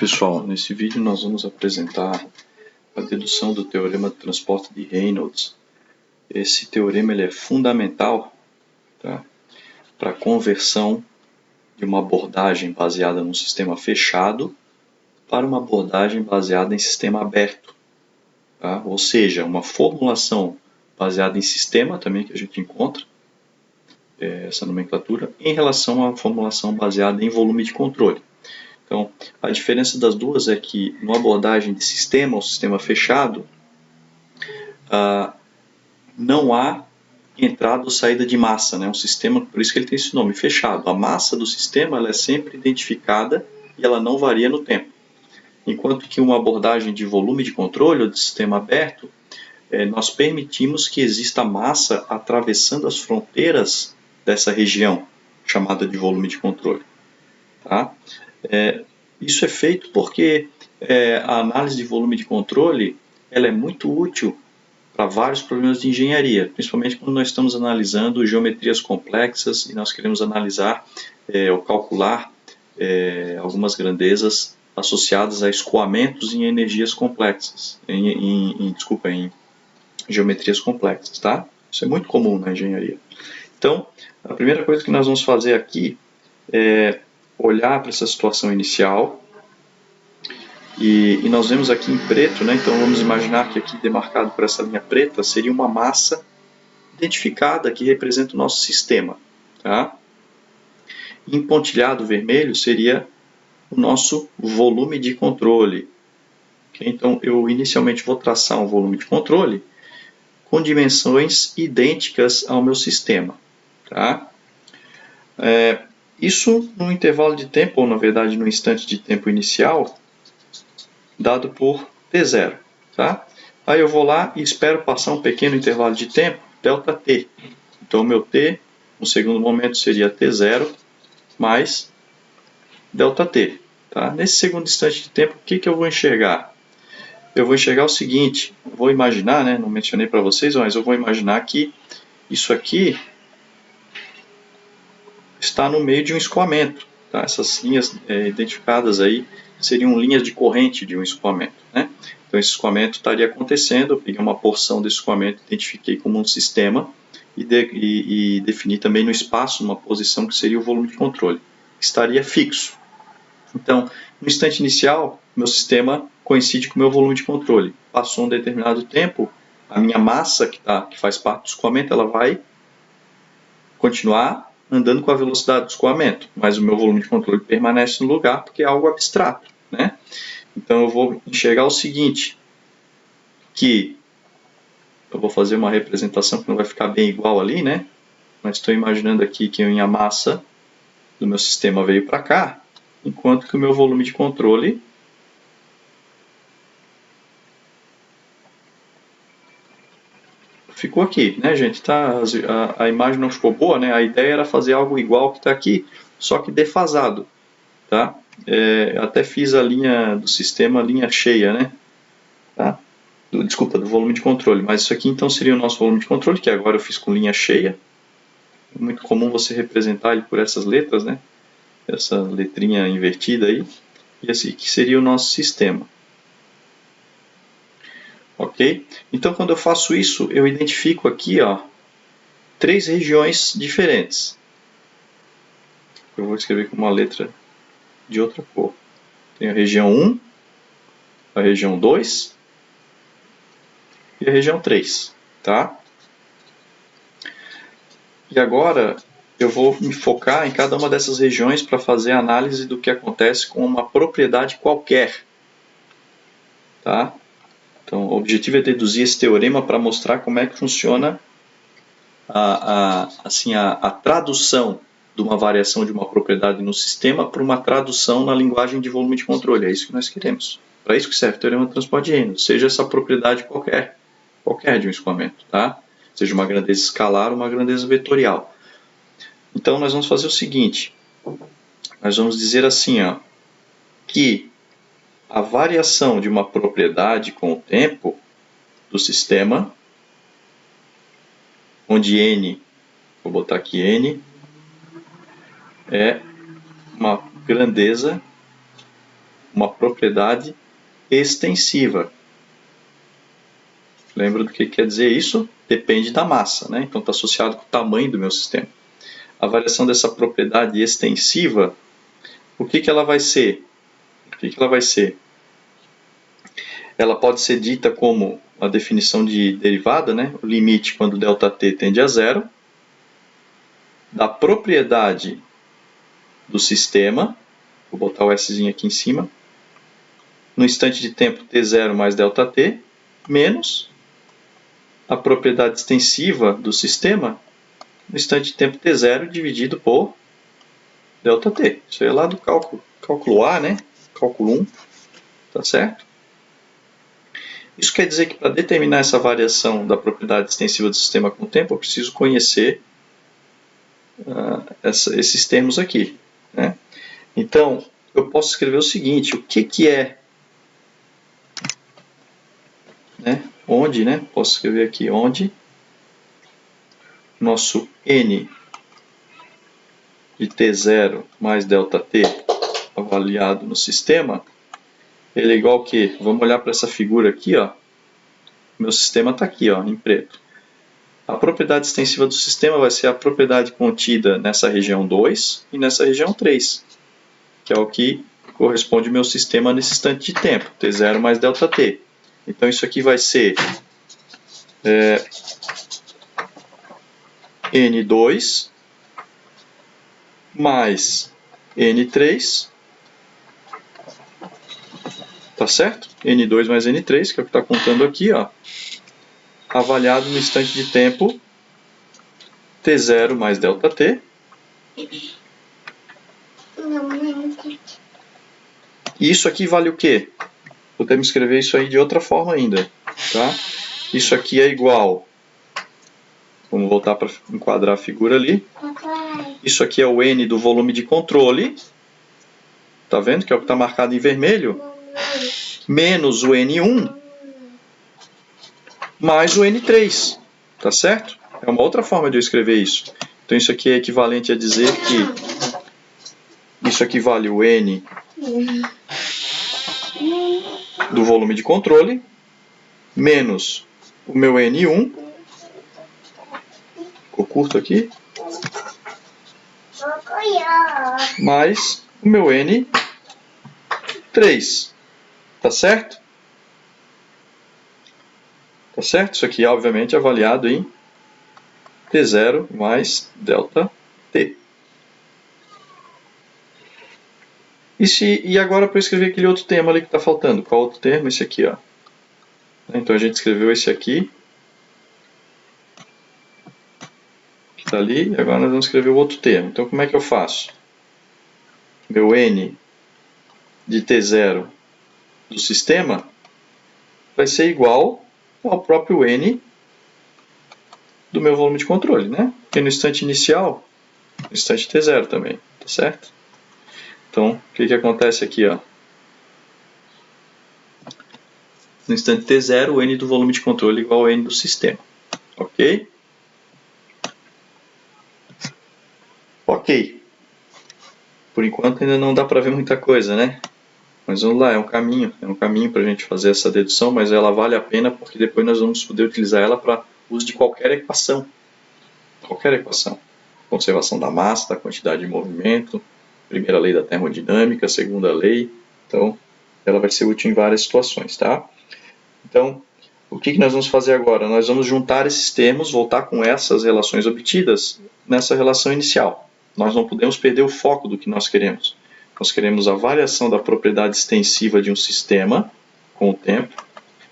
pessoal, nesse vídeo nós vamos apresentar a dedução do teorema do transporte de Reynolds. Esse teorema ele é fundamental, tá, para a conversão de uma abordagem baseada num sistema fechado para uma abordagem baseada em sistema aberto. Tá? Ou seja, uma formulação baseada em sistema também que a gente encontra, essa nomenclatura, em relação à formulação baseada em volume de controle. Então, a diferença das duas é que, numa abordagem de sistema ou sistema fechado, não há entrada ou saída de massa, né? Um sistema, por isso que ele tem esse nome, fechado. A massa do sistema ela é sempre identificada e ela não varia no tempo. Enquanto que uma abordagem de volume de controle ou de sistema aberto, nós permitimos que exista massa atravessando as fronteiras dessa região, chamada de volume de controle. Tá? Isso é feito porque a análise de volume de controle ela é muito útil para vários problemas de engenharia, principalmente quando nós estamos analisando geometrias complexas e nós queremos analisar ou calcular algumas grandezas associadas a escoamentos em energias complexas, em geometrias complexas, tá? Isso é muito comum na engenharia. Então, a primeira coisa que nós vamos fazer aqui é olhar para essa situação inicial e nós vemos aqui em preto, né? Então vamos imaginar que aqui demarcado por essa linha preta seria uma massa identificada que representa o nosso sistema, tá? Em pontilhado vermelho seria o nosso volume de controle. Okay? Então eu inicialmente vou traçar um volume de controle com dimensões idênticas ao meu sistema, tá? Isso no intervalo de tempo, ou na verdade no instante de tempo inicial, dado por t0. Tá? Aí eu vou lá e espero passar um pequeno intervalo de tempo, ΔT. Então o meu t, no segundo momento, seria t0 mais ΔT. Tá? Nesse segundo instante de tempo, o que eu vou enxergar? Eu vou enxergar o seguinte, vou imaginar, né, não mencionei para vocês, mas eu vou imaginar que isso aqui está no meio de um escoamento. Tá? Essas linhas identificadas aí seriam linhas de corrente de um escoamento. Né? Então esse escoamento estaria acontecendo, eu peguei uma porção desse escoamento, identifiquei como um sistema e defini também no espaço uma posição que seria o volume de controle, que estaria fixo. Então, no instante inicial, meu sistema coincide com o meu volume de controle. Passou um determinado tempo, a minha massa que faz parte do escoamento, ela vai continuar andando com a velocidade do escoamento, mas o meu volume de controle permanece no lugar porque é algo abstrato. Né? Então eu vou enxergar o seguinte, que eu vou fazer uma representação que não vai ficar bem igual ali, né? Mas estou imaginando aqui que a minha massa do meu sistema veio para cá, enquanto que o meu volume de controle ficou aqui, né, gente? Tá, a imagem não ficou boa, né? A ideia era fazer algo igual que está aqui, só que defasado, tá? Até fiz a linha do sistema, linha cheia, né? Tá? Desculpa, do volume de controle, mas isso aqui então seria o nosso volume de controle, que agora eu fiz com linha cheia. É muito comum você representar ele por essas letras, né? Essa letrinha invertida aí. E esse aqui seria o nosso sistema. Ok? Então quando eu faço isso, eu identifico aqui, ó, 3 regiões diferentes. Eu vou escrever com uma letra de outra cor. Tem a região 1, a região 2 e a região 3, tá? E agora eu vou me focar em cada uma dessas regiões para fazer a análise do que acontece com uma propriedade qualquer, tá? Então o objetivo é deduzir esse teorema para mostrar como é que funciona a tradução de uma variação de uma propriedade no sistema para uma tradução na linguagem de volume de controle. É isso que nós queremos. Para isso que serve o teorema do transporte de Reynolds, seja essa propriedade qualquer de um escoamento, tá? Seja uma grandeza escalar ou uma grandeza vetorial. Então nós vamos fazer o seguinte, nós vamos dizer assim, ó, que a variação de uma propriedade com o tempo do sistema, onde n, vou botar aqui n, é uma grandeza uma propriedade extensiva. Lembra do que quer dizer isso? Depende da massa, né? Então está associado com o tamanho do meu sistema. A variação dessa propriedade extensiva, o que ela vai ser? Ela pode ser dita como a definição de derivada, né? O limite quando ΔT tende a zero, da propriedade do sistema, vou botar o Szinho aqui em cima, no instante de tempo t0 mais ΔT, menos a propriedade extensiva do sistema no instante de tempo t0 dividido por ΔT. Isso aí é lá do cálculo A, né? Cálculo 1, tá certo? Isso quer dizer que para determinar essa variação da propriedade extensiva do sistema com o tempo, eu preciso conhecer esses termos aqui, né? Então, eu posso escrever o seguinte, o que é, né? Onde, né? Posso escrever aqui onde nosso n de t0 mais ΔT avaliado no sistema, ele é igual a quê? Vamos olhar para essa figura aqui, ó. Meu sistema está aqui, ó, em preto. A propriedade extensiva do sistema vai ser a propriedade contida nessa região 2 e nessa região 3, que é o que corresponde ao meu sistema nesse instante de tempo, t0 mais ΔT. Então isso aqui vai ser N2 mais N3, tá certo? N2 mais N3, que é o que está contando aqui, ó, avaliado no instante de tempo t0 mais ΔT. E isso aqui vale o quê? Podemos escrever isso aí de outra forma ainda, tá? Isso aqui é igual, vamos voltar para enquadrar a figura ali. Isso aqui é o N do volume de controle, tá vendo que é o que está marcado em vermelho, menos o N1 mais o N3, tá certo? É uma outra forma de eu escrever isso. Então isso aqui é equivalente a dizer que isso aqui vale o N do volume de controle menos o meu N1, ficou curto aqui, mais o meu N3, tá certo? Tá certo? Isso aqui, obviamente, é avaliado em T0 mais ΔT. E agora para eu escrever aquele outro termo ali que está faltando? Qual outro termo? Esse aqui, ó. Então a gente escreveu esse aqui, que está ali, e agora nós vamos escrever o outro termo. Então como é que eu faço? Meu N de T0 do sistema vai ser igual ao próprio N do meu volume de controle, né? Porque no instante inicial, no instante T0 também, tá certo? Então, o que acontece aqui, ó? No instante T0, o N do volume de controle é igual ao N do sistema, ok? Ok. Por enquanto ainda não dá para ver muita coisa, né? Mas vamos lá, é um caminho para a gente fazer essa dedução, mas ela vale a pena porque depois nós vamos poder utilizar ela para uso de qualquer equação. Qualquer equação. Conservação da massa, da quantidade de movimento, primeira lei da termodinâmica, segunda lei. Então, ela vai ser útil em várias situações, tá? Então, o que nós vamos fazer agora? Nós vamos juntar esses termos, voltar com essas relações obtidas nessa relação inicial. Nós não podemos perder o foco do que nós queremos. Nós queremos a variação da propriedade extensiva de um sistema com o tempo.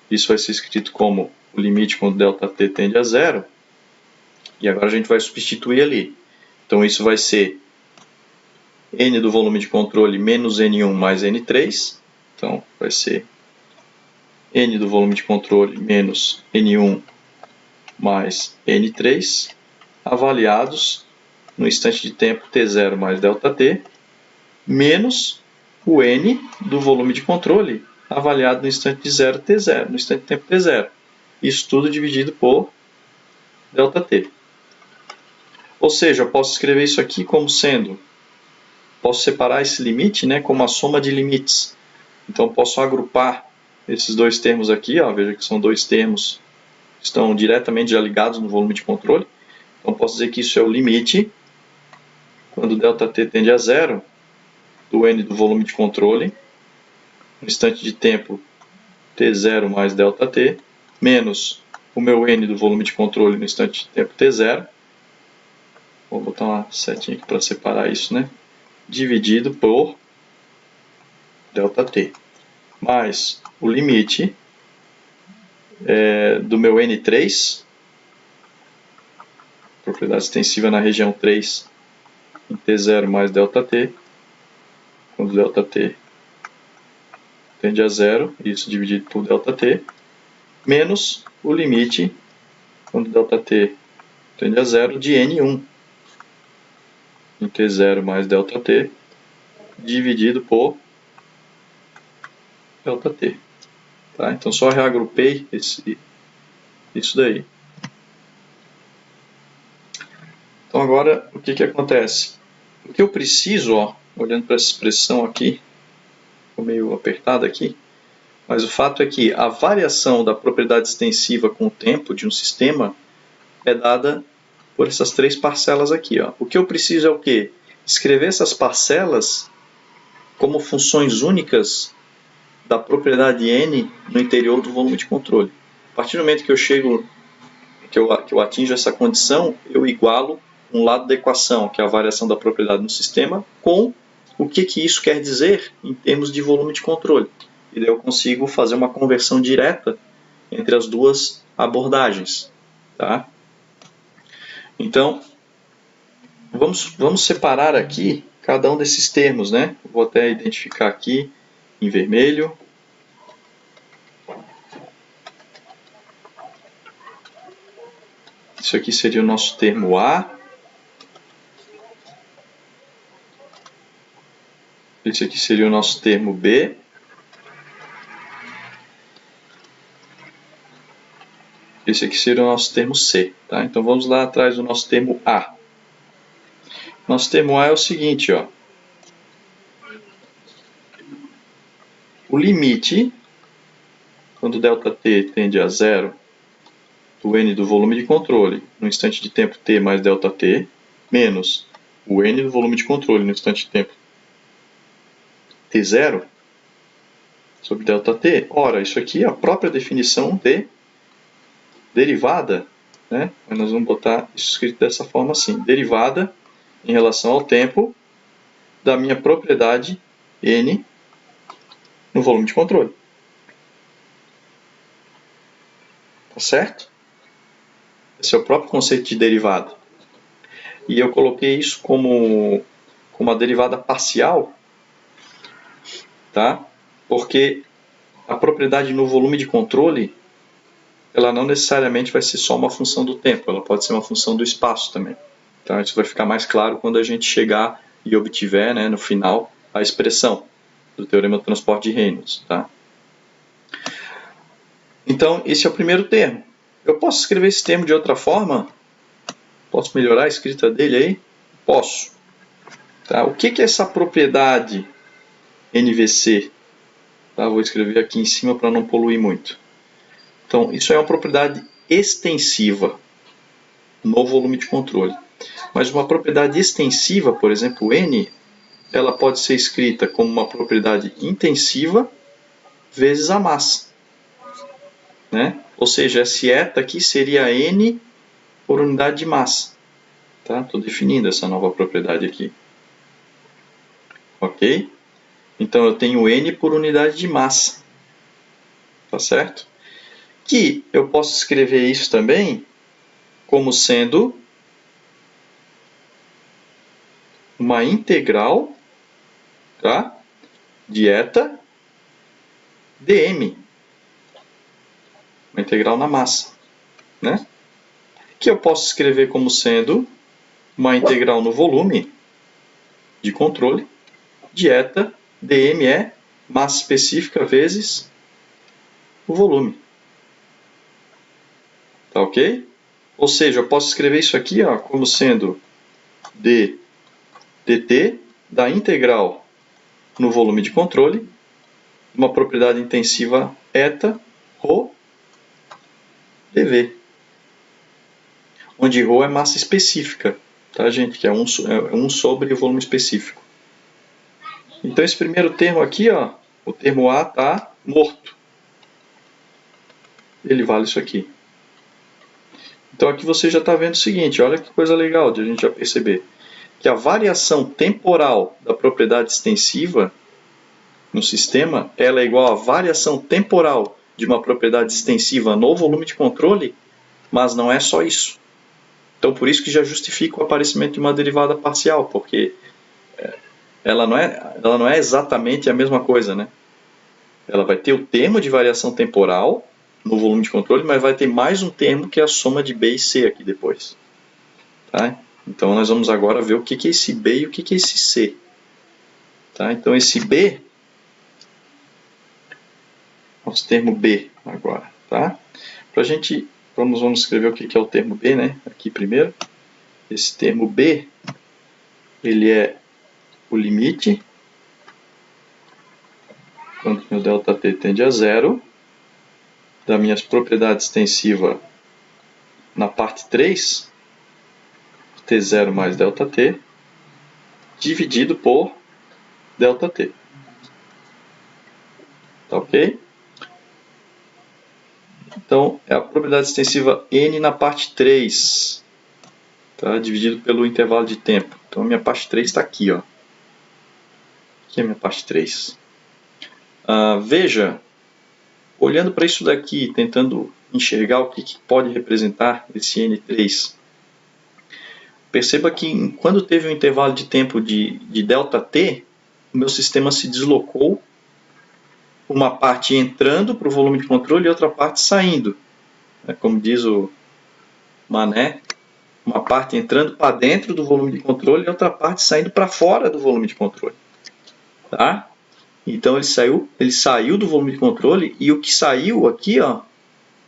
Isso vai ser escrito como o limite quando ΔT tende a zero. E agora a gente vai substituir ali. Então isso vai ser N do volume de controle menos N1 mais N3. Então vai ser N do volume de controle menos N1 mais N3, avaliados no instante de tempo T0 mais ΔT, menos o N do volume de controle, avaliado no instante de 0 T0, no instante de tempo T0. Isso tudo dividido por ΔT. Ou seja, eu posso escrever isso aqui como sendo, posso separar esse limite, né, como a soma de limites Então eu posso agrupar esses dois termos aqui, ó, veja que são dois termos que estão diretamente já ligados no volume de controle. Então posso dizer que isso é o limite, quando ΔT tende a zero, do N do volume de controle, no instante de tempo T0 mais ΔT, menos o meu N do volume de controle no instante de tempo T0. Vou botar uma setinha aqui para separar isso, né? Dividido por ΔT, mais o limite do meu N3, propriedade extensiva na região 3, em T0 mais ΔT, quando ΔT tende a zero, isso dividido por ΔT, menos o limite, quando ΔT tende a zero, de N1, em T0 mais ΔT, dividido por ΔT. Tá? Então só reagrupei isso daí. Então agora o que acontece? O que eu preciso, ó, olhando para essa expressão aqui, ficou meio apertada aqui, mas o fato é que a variação da propriedade extensiva com o tempo de um sistema é dada por essas três parcelas aqui. Ó. O que eu preciso é o quê? Escrever essas parcelas como funções únicas da propriedade n no interior do volume de controle. A partir do momento que eu chego, que eu atinjo essa condição, eu igualo um lado da equação, que é a variação da propriedade no sistema, com o que isso quer dizer em termos de volume de controle. E daí eu consigo fazer uma conversão direta entre as duas abordagens. Tá? Então, vamos separar aqui cada um desses termos, né? Vou até identificar aqui em vermelho. Isso aqui seria o nosso termo A. Esse aqui seria o nosso termo B. Esse aqui seria o nosso termo C. Tá? Então vamos lá atrás do nosso termo A. Nosso termo A é o seguinte, ó. O limite, quando ΔT tende a zero, do N do volume de controle no instante de tempo T mais ΔT, menos o N do volume de controle no instante de tempo T0, sobre ΔT. Ora, isso aqui é a própria definição de derivada, né? Mas nós vamos botar isso escrito dessa forma assim, derivada em relação ao tempo da minha propriedade N no volume de controle. Tá certo? Esse é o próprio conceito de derivada. E eu coloquei isso como uma derivada parcial, tá? Porque a propriedade no volume de controle, ela não necessariamente vai ser só uma função do tempo, ela pode ser uma função do espaço também. Então isso vai ficar mais claro quando a gente chegar e obtiver, né, no final, a expressão do teorema do transporte de Reynolds. Tá? Então esse é o primeiro termo. Eu posso escrever esse termo de outra forma? Posso melhorar a escrita dele aí? Posso. Tá? O que é essa propriedade NVC? Tá? Vou escrever aqui em cima para não poluir muito. Então, isso é uma propriedade extensiva no volume de controle. Mas uma propriedade extensiva, por exemplo, N, ela pode ser escrita como uma propriedade intensiva vezes a massa. Né? Ou seja, esse eta aqui seria N por unidade de massa. Estou definindo essa nova propriedade aqui. Ok? Então eu tenho N por unidade de massa. Tá certo? Que eu posso escrever isso também como sendo uma integral, tá, de eta dm. Uma integral na massa. Né? Que eu posso escrever como sendo uma integral no volume de controle de eta dm é massa específica vezes o volume. Tá ok? Ou seja, eu posso escrever isso aqui, ó, como sendo dt da integral no volume de controle uma propriedade intensiva eta, ρ, dV. Onde ρ é massa específica, tá, gente? Que é 1 sobre o volume específico. Então esse primeiro termo aqui, ó, o termo A está morto. Ele vale isso aqui. Então aqui você já está vendo o seguinte, olha que coisa legal de a gente já perceber. Que a variação temporal da propriedade extensiva no sistema, ela é igual à variação temporal de uma propriedade extensiva no volume de controle, mas não é só isso. Então por isso que já justifica o aparecimento de uma derivada parcial, porque ela não é exatamente a mesma coisa, né? Ela vai ter o termo de variação temporal no volume de controle, mas vai ter mais um termo que é a soma de B e C aqui depois. Tá? Então nós vamos agora ver o que é esse B e o que é esse C. Tá? Então esse B, nosso termo B agora. Tá? Pra gente, vamos escrever o que é o termo B, né? Aqui primeiro. Esse termo B, ele é o limite quando meu ΔT tende a zero da minha propriedade extensiva na parte 3, T0 mais ΔT, dividido por ΔT. Tá ok? Então, é a propriedade extensiva N na parte 3, tá? Dividido pelo intervalo de tempo. Então, a minha parte 3 está aqui, ó. Aqui é a minha parte 3. Veja, olhando para isso daqui, tentando enxergar o que pode representar esse N3, perceba que quando teve um intervalo de tempo de ΔT, o meu sistema se deslocou, uma parte entrando para o volume de controle e outra parte saindo. Como diz o Mané, uma parte entrando para dentro do volume de controle e outra parte saindo para fora do volume de controle. Tá? Então ele saiu do volume de controle e o que saiu aqui, ó,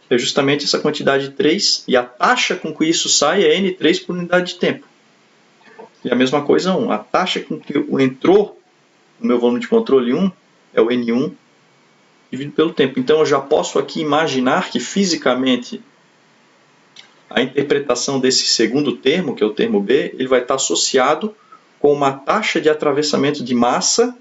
é justamente essa quantidade 3 e a taxa com que isso sai é N3 por unidade de tempo. E a mesma coisa 1, a taxa com que entrou no meu volume de controle 1 é o N1 dividido pelo tempo. Então eu já posso aqui imaginar que fisicamente a interpretação desse segundo termo, que é o termo B, ele vai estar associado com uma taxa de atravessamento de massa,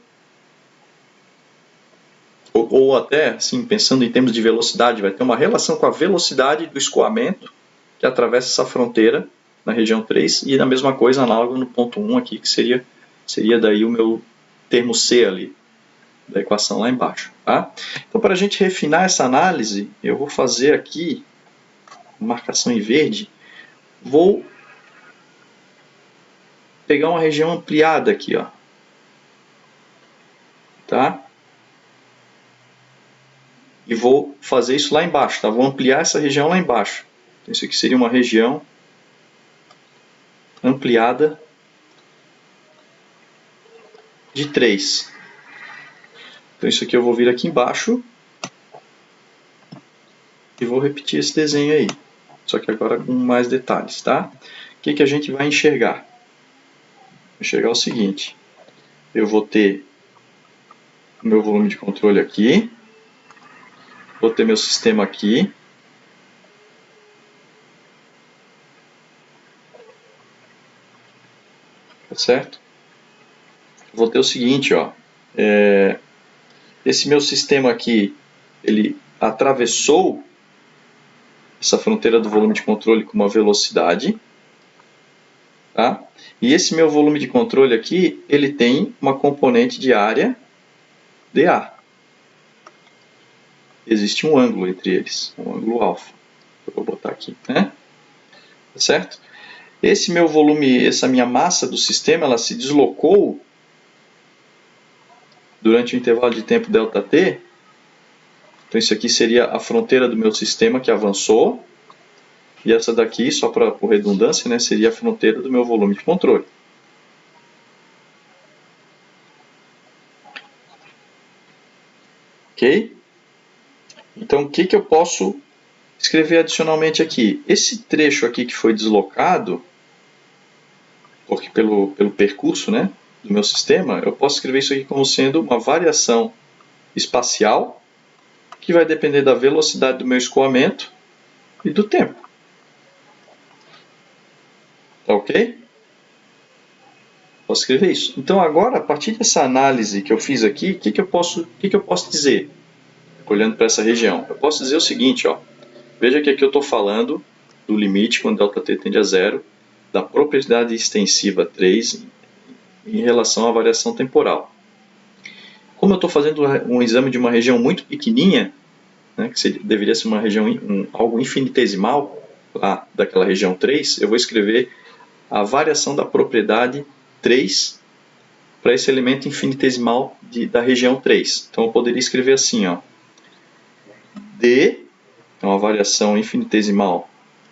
ou até, assim, pensando em termos de velocidade, vai ter uma relação com a velocidade do escoamento que atravessa essa fronteira na região 3, e a mesma coisa análoga no ponto 1 aqui, que seria daí o meu termo C ali, da equação lá embaixo. Tá? Então, para a gente refinar essa análise, eu vou fazer aqui, marcação em verde, vou pegar uma região ampliada aqui, ó. Tá? E vou fazer isso lá embaixo, tá? Vou ampliar essa região lá embaixo. Então, isso aqui seria uma região ampliada de 3. Então isso aqui eu vou vir aqui embaixo e vou repetir esse desenho aí. Só que agora com mais detalhes, tá? O que a gente vai enxergar? Vou enxergar o seguinte. Eu vou ter o meu volume de controle aqui. Vou ter meu sistema aqui. Tá certo? Vou ter o seguinte, ó. Esse meu sistema aqui, ele atravessou essa fronteira do volume de controle com uma velocidade. Tá? E esse meu volume de controle aqui, ele tem uma componente de área dA. Existe um ângulo entre eles, um ângulo alfa. Eu vou botar aqui, né? Tá certo? Esse meu volume, essa minha massa do sistema, ela se deslocou durante o intervalo de tempo ΔT. Então isso aqui seria a fronteira do meu sistema que avançou. E essa daqui, só por redundância, né, seria a fronteira do meu volume de controle. Ok? Então o que eu posso escrever adicionalmente aqui? Esse trecho aqui que foi deslocado, porque pelo percurso, né, do meu sistema, eu posso escrever isso aqui como sendo uma variação espacial, que vai depender da velocidade do meu escoamento e do tempo. Tá ok? Posso escrever isso. Então agora, a partir dessa análise que eu fiz aqui, o que eu posso dizer? Olhando para essa região. Eu posso dizer o seguinte, ó. Veja que aqui eu estou falando do limite quando ΔT tende a zero, da propriedade extensiva 3 em relação à variação temporal. Como eu estou fazendo um exame de uma região muito pequenininha, né, que deveria ser uma região, algo infinitesimal, lá daquela região 3, eu vou escrever a variação da propriedade 3 para esse elemento infinitesimal da região 3. Então eu poderia escrever assim, ó, D é uma variação infinitesimal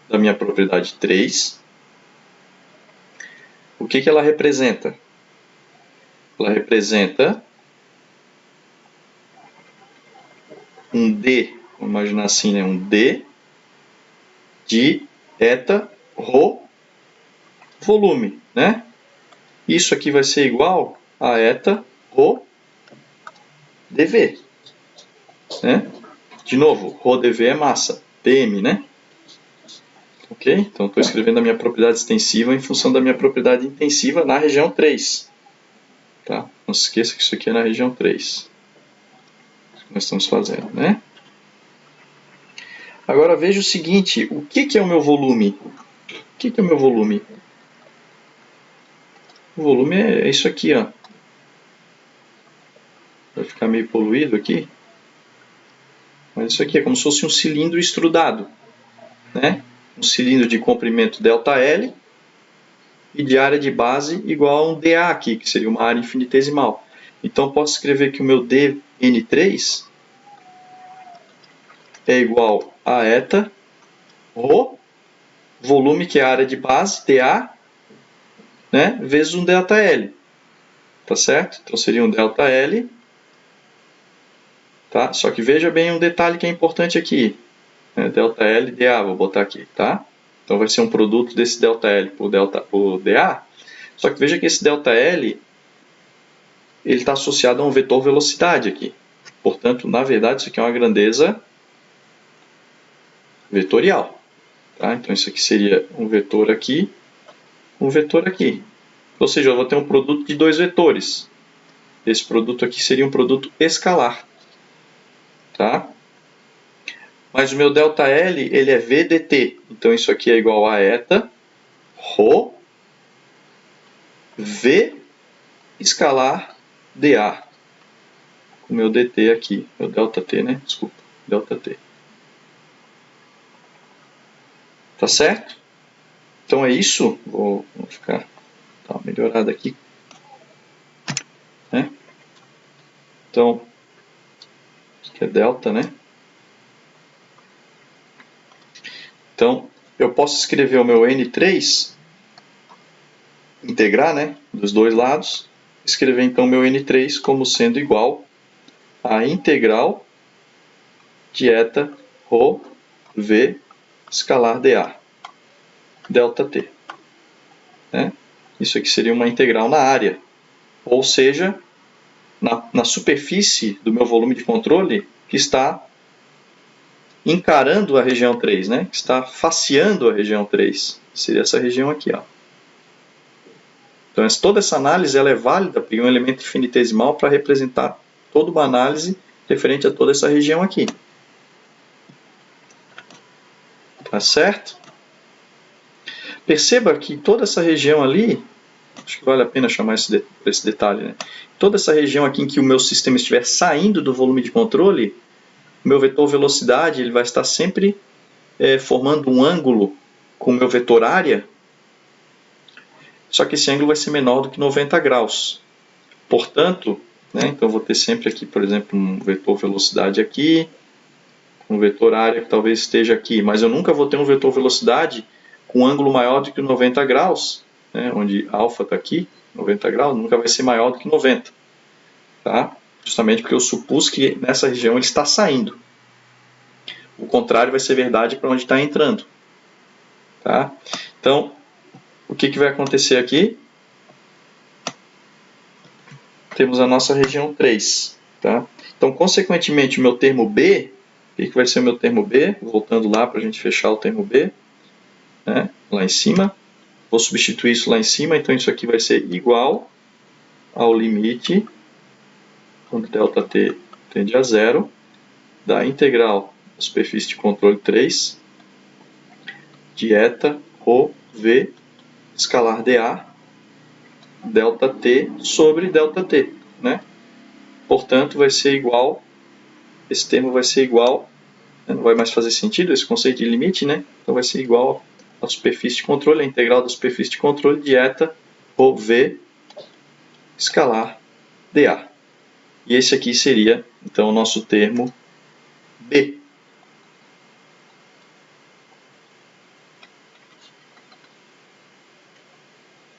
da minha propriedade 3. O que ela representa? Ela representa um D, vamos imaginar assim, né? Um D de eta ρ volume, né? Isso aqui vai ser igual a eta ρ dV, né? De novo, ρ dV é massa, pm, né? Ok? Então estou escrevendo a minha propriedade extensiva em função da minha propriedade intensiva na região 3. Tá? Não se esqueça que isso aqui é na região 3. Que nós estamos fazendo, né? Agora veja o seguinte, o que é o meu volume? O que é o meu volume? O volume é isso aqui, ó. Vai ficar meio poluído aqui. Mas isso aqui é como se fosse um cilindro estrudado, né? Um cilindro de comprimento ΔL e de área de base igual a um dA aqui, que seria uma área infinitesimal. Então posso escrever que o meu dN3 é igual a eta ρ, volume que é a área de base, dA, né, vezes um ΔL. Tá certo? Então seria um ΔL. Tá? Só que veja bem um detalhe que é importante aqui. ΔL dA, vou botar aqui, tá? Então vai ser um produto desse ΔL por dA. Só que veja que esse ΔL ele está associado a um vetor velocidade aqui. Portanto, na verdade, isso aqui é uma grandeza vetorial. Tá? Então isso aqui seria um vetor aqui, um vetor aqui. Ou seja, eu vou ter um produto de dois vetores. Esse produto aqui seria um produto escalar. Tá? Mas o meu ΔL ele é VDT. Então isso aqui é igual a eta ρ V escalar dA. O meu dt aqui, meu ΔT, né? Desculpa, ΔT. Tá certo? Então é isso. Vou ficar dar uma melhorada aqui. Né? Então, aqui é delta, né? Então, eu posso escrever o meu N3, integrar, né? Dos dois lados. Escrever então meu N3 como sendo igual a integral de eta ρ V escalar dA, ΔT. Né? Isso aqui seria uma integral na área, ou seja, na superfície do meu volume de controle que está encarando a região 3, né? Que está faceando a região 3. Seria essa região aqui. Ó. Então, toda essa análise ela é válida para um elemento infinitesimal para representar toda uma análise referente a toda essa região aqui. Tá certo? Perceba que toda essa região ali, acho que vale a pena chamar esse detalhe, né? Toda essa região aqui em que o meu sistema estiver saindo do volume de controle, o meu vetor velocidade ele vai estar sempre formando um ângulo com o meu vetor área, só que esse ângulo vai ser menor do que 90 graus. Portanto, né, então eu vou ter sempre aqui, por exemplo, um vetor velocidade aqui, um vetor área que talvez esteja aqui, mas eu nunca vou ter um vetor velocidade com um ângulo maior do que 90 graus, né, onde alfa está aqui, 90 graus, nunca vai ser maior do que 90. Tá? Justamente porque eu supus que nessa região ele está saindo. O contrário vai ser verdade para onde está entrando. Tá? Então, o que vai acontecer aqui? Temos a nossa região 3. Tá? Então, consequentemente, o meu termo B, o que vai ser o meu termo B? Voltando lá para a gente fechar o termo B, né? Lá em cima. Vou substituir isso lá em cima, então isso aqui vai ser igual ao limite, quando ΔT tende a zero, da integral da superfície de controle 3, de eta ρ v escalar dA, ΔT sobre ΔT, né? Portanto, vai ser igual, esse termo vai ser igual, não vai mais fazer sentido esse conceito de limite, né? Então vai ser igual à superfície de controle, a integral da superfície de controle de eta ρ v escalar dA. E esse aqui seria, então, o nosso termo B.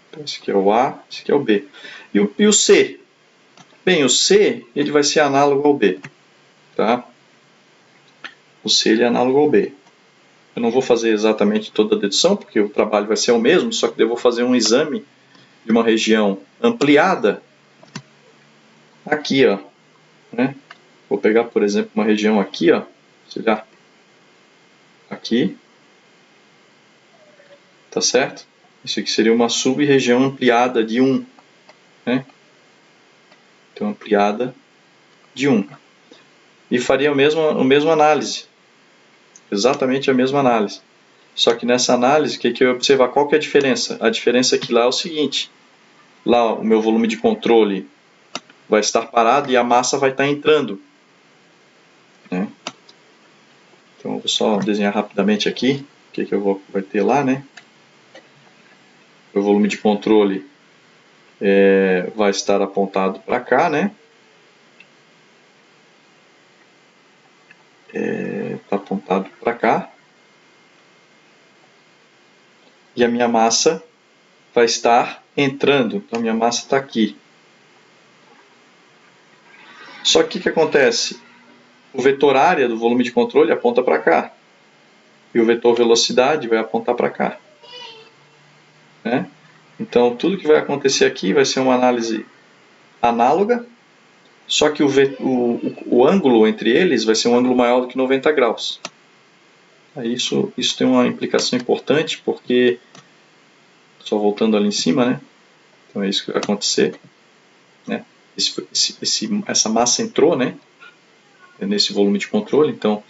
Então, esse aqui é o A, esse aqui é o B. E o C? Bem, o C ele vai ser análogo ao B. Tá? O C ele é análogo ao B. Eu não vou fazer exatamente toda a dedução, porque o trabalho vai ser o mesmo, só que eu vou fazer um exame de uma região ampliada aqui, ó, né? Vou pegar, por exemplo, uma região aqui, ó, será? Aqui, tá certo? Isso aqui seria uma sub-região ampliada de 1, né? Então, ampliada de 1. E faria a mesma análise, exatamente a mesma análise. Só que nessa análise, o que eu ia observar? Qual que é a diferença? A diferença aqui lá é o seguinte, lá o meu volume de controle vai estar parado e a massa vai estar entrando, né? Então eu vou só desenhar rapidamente aqui o que vai ter lá, né? O volume de controle vai estar apontado para cá, né? Está apontado para cá. E a minha massa vai estar entrando. Então a minha massa está aqui. Só que o que acontece? O vetor área do volume de controle aponta para cá. E o vetor velocidade vai apontar para cá, né? Então tudo que vai acontecer aqui vai ser uma análise análoga, só que o ângulo entre eles vai ser um ângulo maior do que 90 graus. Isso tem uma implicação importante, porque, só voltando ali em cima, né? Então é isso que vai acontecer, né? Essa massa entrou, né? Nesse volume de controle, então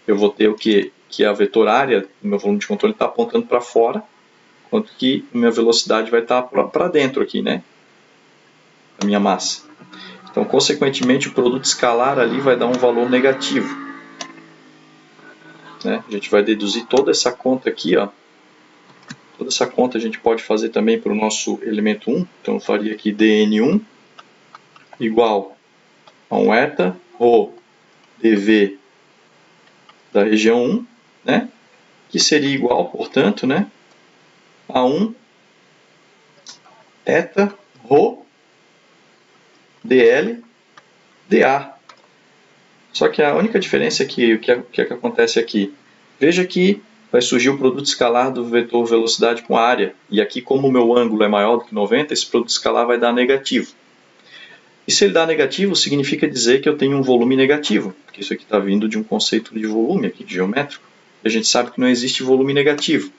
eu vou ter o que a vetor área do meu volume de controle está apontando para fora, enquanto que a minha velocidade vai estar para dentro aqui, né? A minha massa. Então, consequentemente, o produto escalar ali vai dar um valor negativo, né? A gente vai deduzir toda essa conta aqui, ó. Toda essa conta a gente pode fazer também para o nosso elemento 1. Então eu faria aqui dN1 igual a um eta ρ dV da região 1, né? Que seria igual, portanto, né, a 1 eta ρ dl dA. Só que a única diferença é que o que acontece aqui? Veja que vai surgir o produto escalar do vetor velocidade com área. E aqui, como o meu ângulo é maior do que 90, esse produto escalar vai dar negativo. E se ele dá negativo, significa dizer que eu tenho um volume negativo. Porque isso aqui está vindo de um conceito de volume, aqui, de geométrico. E a gente sabe que não existe volume negativo.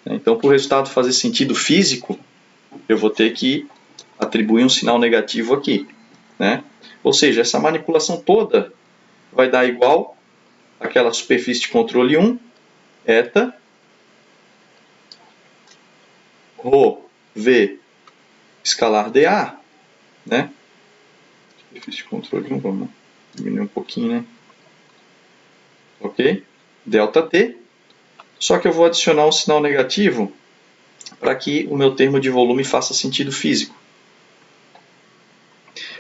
Então, para o resultado fazer sentido físico, eu vou ter que atribuir um sinal negativo aqui, né? Ou seja, essa manipulação toda vai dar igual àquela superfície de controle 1, eta ρ v escalar dA, né? Superfície de controle 1, vamos diminuir um pouquinho, né? Ok? Delta t. Só que eu vou adicionar um sinal negativo para que o meu termo de volume faça sentido físico.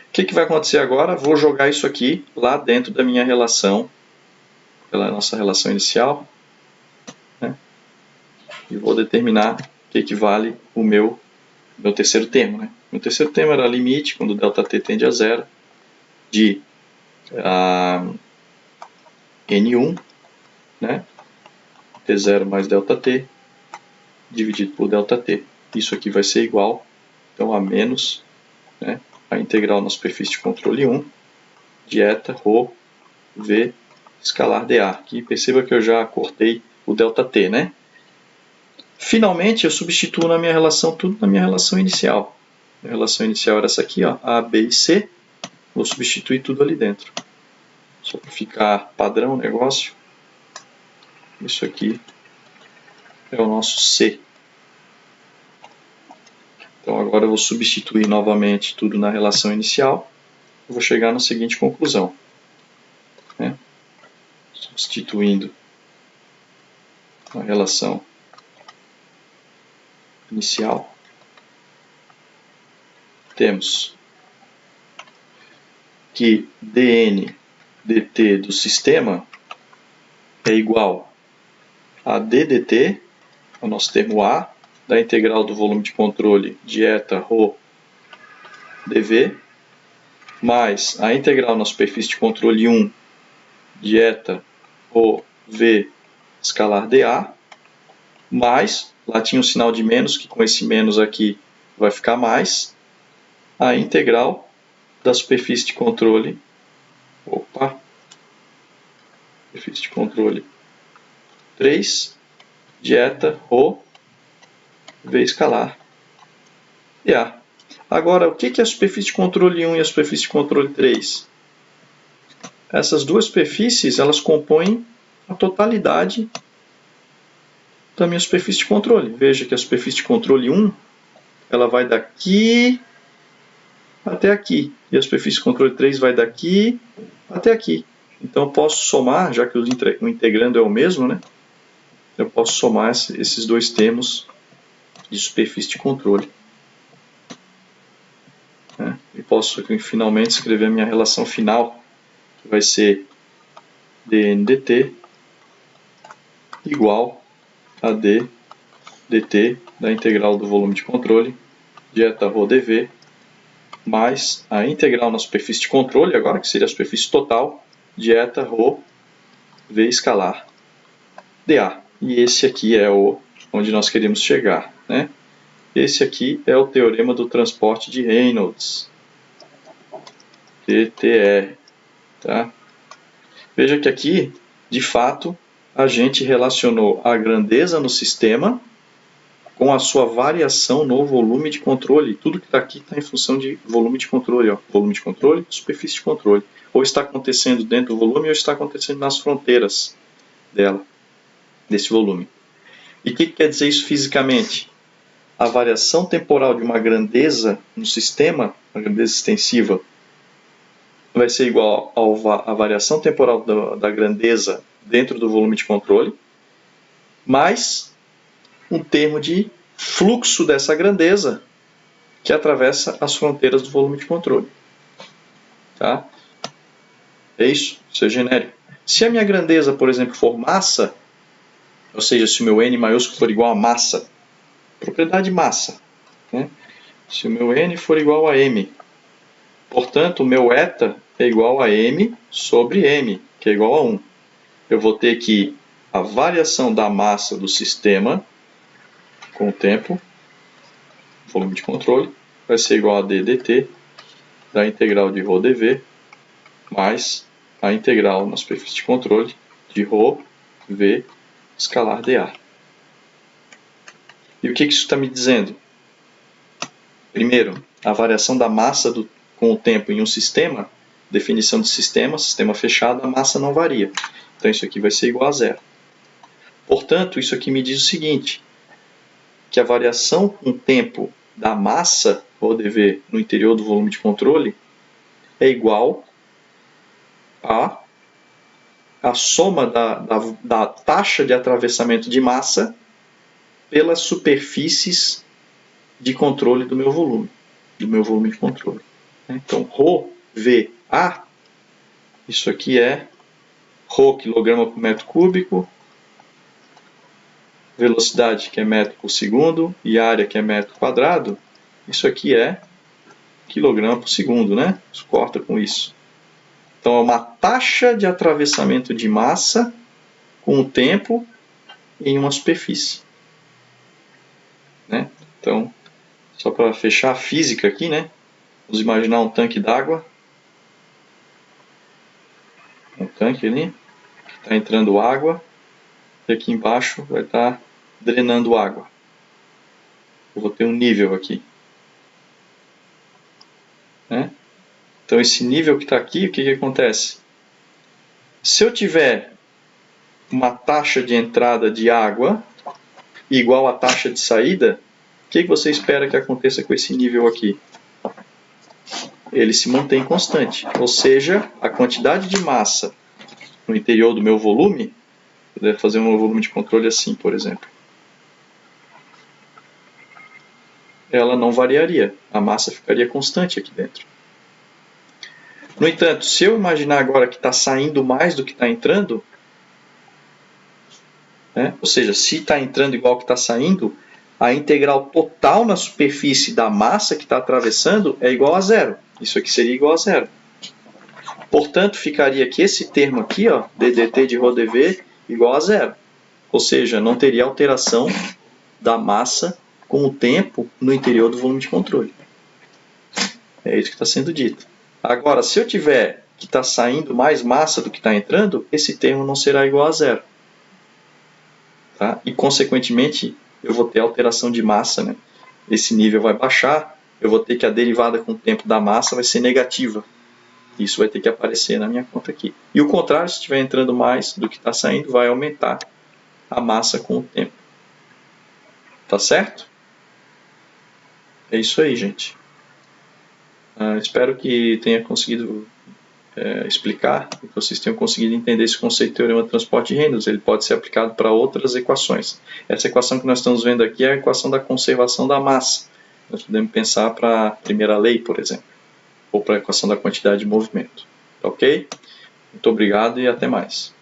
O que vai acontecer agora? Vou jogar isso aqui lá dentro da minha relação, pela nossa relação inicial, né? E vou determinar o que vale o meu terceiro termo, né? Meu terceiro termo era limite, quando ΔT tende a zero, de N1, né? T0 mais ΔT, dividido por ΔT. Isso aqui vai ser igual, então, a menos, né, a integral na superfície de controle 1 de eta ρ v escalar dA. Aqui perceba que eu já cortei o ΔT, né? Finalmente, eu substituo na minha relação tudo na minha relação inicial. A relação inicial era essa aqui, ó, A, B e C. Vou substituir tudo ali dentro. Só para ficar padrão o negócio. Isso aqui é o nosso C. Então agora eu vou substituir novamente tudo na relação inicial. Eu vou chegar na seguinte conclusão. Né? Substituindo a relação inicial, temos que dN dt do sistema é igual a d dt, o nosso termo A, da integral do volume de controle de eta ρ dv, mais a integral na superfície de controle 1 de eta ρ v escalar dA, mais, lá tinha um sinal de menos, que com esse menos aqui vai ficar mais, a integral da superfície de controle, superfície de controle 3 de eta ρ v escalar dA. Agora, o que é a superfície de controle 1 e a superfície de controle 3? Essas duas superfícies, elas compõem a totalidade da minha superfície de controle. Veja que a superfície de controle 1, ela vai daqui até aqui. E a superfície de controle 3 vai daqui até aqui. Então eu posso somar, já que o integrando é o mesmo, né? Eu posso somar esses dois termos de superfície de controle. E posso finalmente escrever a minha relação final, que vai ser dN dt igual a d dt da integral do volume de controle de eta ρ dv mais a integral na superfície de controle, agora que seria a superfície total, de eta ρ v escalar dA. E esse aqui é onde nós queremos chegar, né? Esse aqui é o teorema do transporte de Reynolds, TTR. Tá? Veja que aqui, de fato, a gente relacionou a grandeza no sistema com a sua variação no volume de controle. Tudo que está aqui está em função de volume de controle. Ó. Volume de controle, superfície de controle. Ou está acontecendo dentro do volume ou está acontecendo nas fronteiras desse volume. E o que quer dizer isso fisicamente? A variação temporal de uma grandeza no sistema, uma grandeza extensiva, vai ser igual à variação temporal da grandeza dentro do volume de controle, mais um termo de fluxo dessa grandeza que atravessa as fronteiras do volume de controle. Tá? É isso, isso é genérico. Se a minha grandeza, por exemplo, for massa, ou seja, se o meu N maiúsculo for igual a massa, propriedade massa, né? Se o meu N for igual a M, portanto, o meu eta é igual a M sobre M, que é igual a 1. Eu vou ter que a variação da massa do sistema com o tempo, volume de controle, vai ser igual a d dt da integral de ρ dv mais a integral na superfície de controle de ρ v escalar dA. E o que isso está me dizendo? Primeiro, a variação da massa com o tempo em um sistema, definição de sistema fechado, a massa não varia. Então isso aqui vai ser igual a zero. Portanto, isso aqui me diz o seguinte, que a variação com o tempo da massa, ρ dv, no interior do volume de controle, é igual a soma da taxa de atravessamento de massa pelas superfícies de controle do meu volume de controle. Então, ρ, v, a, isso aqui é ρ quilograma por metro cúbico, velocidade que é metro por segundo e área que é metro quadrado, isso aqui é quilograma por segundo, né? Isso corta com isso. Então, é uma taxa de atravessamento de massa com o tempo em uma superfície. Né? Então, só para fechar a física aqui, né? Vamos imaginar um tanque d'água. Um tanque ali, que está entrando água. E aqui embaixo vai estar drenando água. Eu vou ter um nível aqui. Né? Então esse nível que está aqui, o que acontece? Se eu tiver uma taxa de entrada de água igual à taxa de saída, o que você espera que aconteça com esse nível aqui? Ele se mantém constante, ou seja, a quantidade de massa no interior do meu volume, eu devo fazer um volume de controle assim, por exemplo, ela não variaria, a massa ficaria constante aqui dentro. No entanto, se eu imaginar agora que está saindo mais do que está entrando, né? Ou seja, se está entrando igual que está saindo, a integral total na superfície da massa que está atravessando é igual a zero. Isso aqui seria igual a zero. Portanto, ficaria que esse termo aqui, ó, ddt de ρdv, igual a zero. Ou seja, não teria alteração da massa com o tempo no interior do volume de controle. É isso que está sendo dito. Agora, se eu tiver que está saindo mais massa do que está entrando, esse termo não será igual a zero. Tá? E, consequentemente, eu vou ter alteração de massa. Né? Esse nível vai baixar, eu vou ter que a derivada com o tempo da massa vai ser negativa. Isso vai ter que aparecer na minha conta aqui. E o contrário, se estiver entrando mais do que está saindo, vai aumentar a massa com o tempo. Tá certo? É isso aí, gente. Espero que tenha conseguido explicar, que vocês tenham conseguido entender esse conceito de teorema de transporte de Reynolds. Ele pode ser aplicado para outras equações. Essa equação que nós estamos vendo aqui é a equação da conservação da massa. Nós podemos pensar para a primeira lei, por exemplo, ou para a equação da quantidade de movimento. Ok? Muito obrigado e até mais.